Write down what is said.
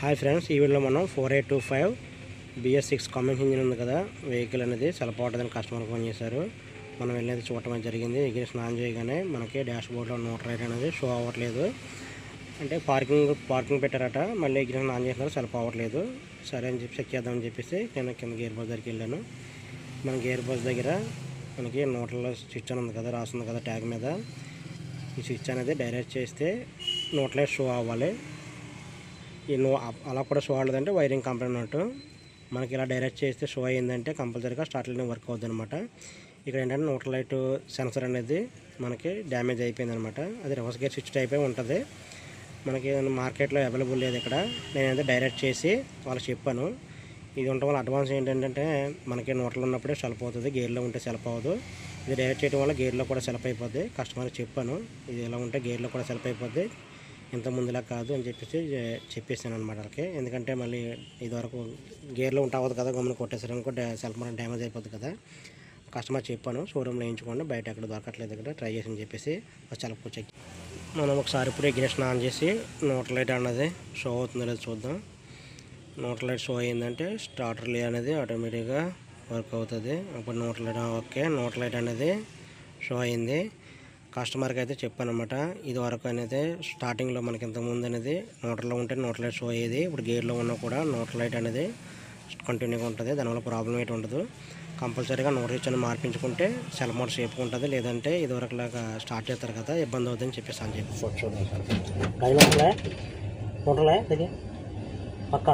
Hi friends, ఈ వీడియోలో మనం 4825 BS6 కాంబినేషన్ ఇంజిన్ ఉంది కదా, వెహికల్ అనేది సెలపోవట్లేదని కస్టమర్ ఫోన్ చేశారు. మనం వెళ్ళేది చూడటం జరిగింది. ఇంజిన్ స్నానం చేయగానే మనకి డాష్ బోర్డ్లో న్యూట్రల్ అనేది షో అవ్వట్లేదు. అంటే పార్కింగ్ పెట్టారట, మళ్ళీ ఇంజిన్ స్నానం చేసినారు, సెలపోవట్లేదు. సరే అని చెప్పి చెక్ చేద్దామని చెప్పేసి నేను కింద గేర్ బాక్స్ దగ్గరికి వెళ్ళాను. మన గేర్ బాక్స్ దగ్గర మనకి న్యూట్రల్ స్విచ్ అని ఉంది కదా, రాస్తుంది కదా ట్యాగ్ మీద. ఈ స్విచ్ అనేది డైరెక్ట్ చేస్తే న్యూట్రల్ షో అవ్వాలి. అలా కూడా షో అవ్వలేదంటే వైరింగ్ కంప్లైంట్ అన్నట్టు. మనకి ఇలా డైరెక్ట్ చేస్తే షో అయిందంటే కంపల్సరీగా స్టార్ట్లో వర్క్ అవుతుంది అనమాట. ఇక్కడ ఏంటంటే న్యూట్రల్ లైట్ సెన్సర్ అనేది మనకి డ్యామేజ్ అయిపోయింది అనమాట. అది రివర్స్ గేర్ స్విచ్ టైప్ ఉంటుంది. మనకి మార్కెట్లో అవైలబుల్ లేదు ఇక్కడ. నేనైతే డైరెక్ట్ చేసి వాళ్ళకి చెప్పాను. ఇది ఉండటం వల్ల అడ్వాన్స్ ఏంటంటే మనకి న్యూట్రల్ ఉన్నప్పుడే సెల్ఫ్ అవుతుంది, గేర్లో ఉంటే సెల్ఫ్ అవ్వదు. ఇది డైరెక్ట్ చేయడం వల్ల గేర్లో కూడా సెల్ఫ్ అయిపోద్ది. కస్టమర్కి చెప్పాను, ఇది ఇలా ఉంటే గేర్లో కూడా సెల్ఫ్ అయిపోద్ది, ఇంత ముందులా కాదు అని చెప్పేసాను అనమాట వాళ్ళకి. ఎందుకంటే మళ్ళీ ఇదివరకు గేర్లో ఉంటే అవ్వదు కదా, గమ్మున కొట్టేసారు అనుకో సెల్ఫ్ మనం డ్యామేజ్ అయిపోతుంది కదా. కస్టమర్ చెప్పాను, షోరూమ్లో వేయించుకోండి, బయట ఎక్కడ దొరకట్లేదు ఇక్కడ, ట్రై చేసి అని చెప్పేసి సెల్ఫ్ చెక్. మనం ఒకసారి ఇప్పుడు ఇగ్నిషన్ ఆన్ చేసి న్యూట్రల్ లైట్ అన్నది షో అవుతుందో లేదో చూద్దాం. న్యూట్రల్ లైట్ షో అయిందంటే స్టార్టర్ లే అనేది ఆటోమేటిక్గా వర్క్ అవుతుంది. అప్పుడు neutral light okay, neutral light అనేది షో అయింది. కస్టమర్కి అయితే చెప్పాను అనమాట. ఇది వరకు అనేది స్టార్టింగ్లో మనకి ఇంతకుముందు అనేది న్యూట్రల్లో ఉంటే న్యూట్రల్ లైట్ షో అయ్యేది. ఇప్పుడు గేర్లో ఉన్నా కూడా న్యూట్రల్ లైట్ అనేది కంటిన్యూగా ఉంటుంది, దానివల్ల ప్రాబ్లం ఏంటి ఉండదు. కంపల్సరీగా న్యూట్రల్ స్విచ్ అనేది మార్పించుకుంటే సెల్ మోడ్ సేఫ్గా ఉంటుంది. లేదంటే ఇదివరకు లాగా స్టార్ట్ చేస్తారు కదా, ఇబ్బంది అవుతుందని చెప్పేసి అని చెప్పి చూడండి. న్యూట్రలే పక్క